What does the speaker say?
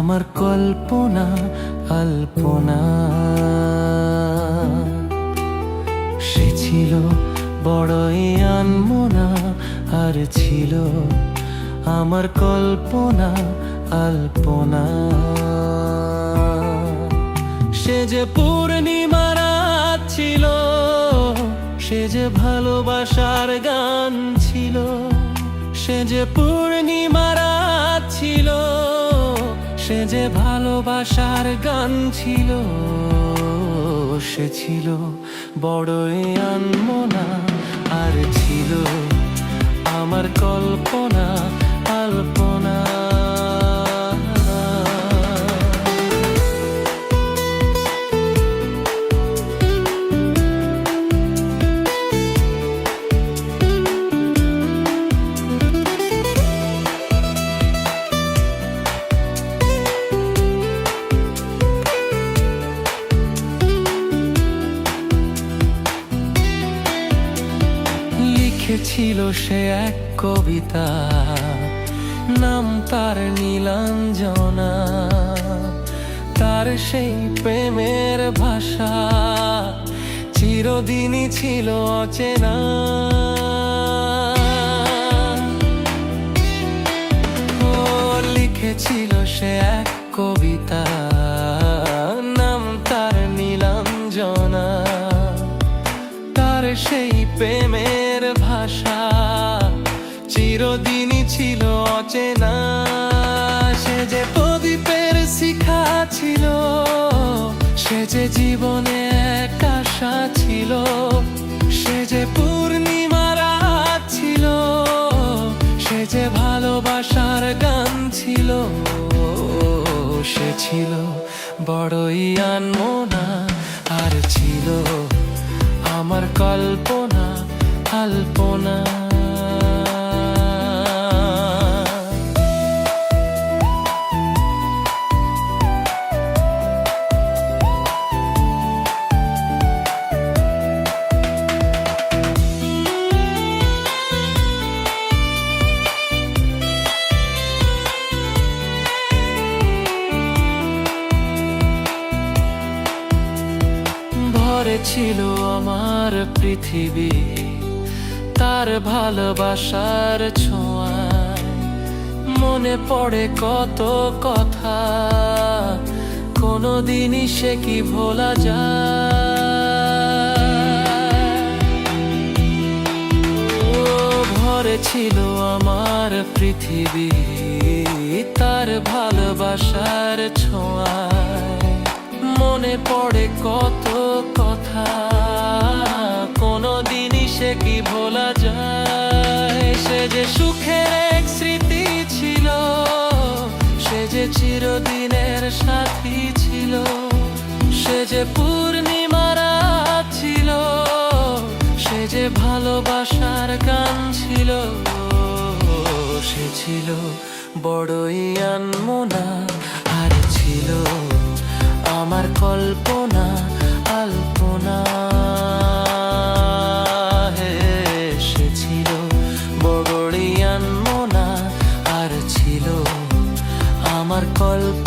আমার কল্পনা আলপনা। সে ছিল বড়ই আনমনা, আর ছিল আমার কল্পনা আলপনা। সে যে পূর্ণিমা রাত ছিল, সে যে ভালোবাসার গান ছিল। সে যে পূর্ণিমা রাত ছিল, সে যে ভালোবাসার গান ছিল। সে ছিল বড়ই আনমনা, আর ছিল আমার কল্পনা আলপনা। লিখেছিল সে এক কবিতা, নাম তার নীলাঞ্জনা। তার সেই প্রেমের ভাষা চিরদিনই ছিল অচেনা। ও লিখেছিল সে এক কবিতা, নাম তার নীলাঞ্জনা। তার সেই প্রেমের ভাষা চিরদিনই ছিল অচেনা। সে যে প্রদীপের শিখা ছিল, সে যে জীবনে এক আশা ছিল। সে যে পূর্ণিমা রাত ছিল, সে যে ভালোবাসার গান ছিল। সে ছিল বড়ই আনমনা, আর ছিল আমার কল্পনা আলপনা। ভরে ছিল আমার পৃথিবী তার ভালোবাসার ছোঁয়ায়। মনে পড়ে কত কথা, কোনোদিনই সে কি ভোলা যায়। ও ভরে ছিল আমার পৃথিবী তার ভালোবাসার ছোঁয়ায়। মনে পড়ে কত কথা, কোনোদিনই সে কি ভোলা যায়। সে যে সুখের এক স্মৃতি ছিল, সে যে চিরদিনের সাথী ছিল। সে যে পূর্ণিমা রাত ছিল, সে যে ভালোবাসার গান ছিল। সে ছিল বড়ই আনমনা, আর ছিল আমার কল্পনা আলপনা। সে ছিল বড়ই আনমনা, আর ছিল আমার কল্পনা।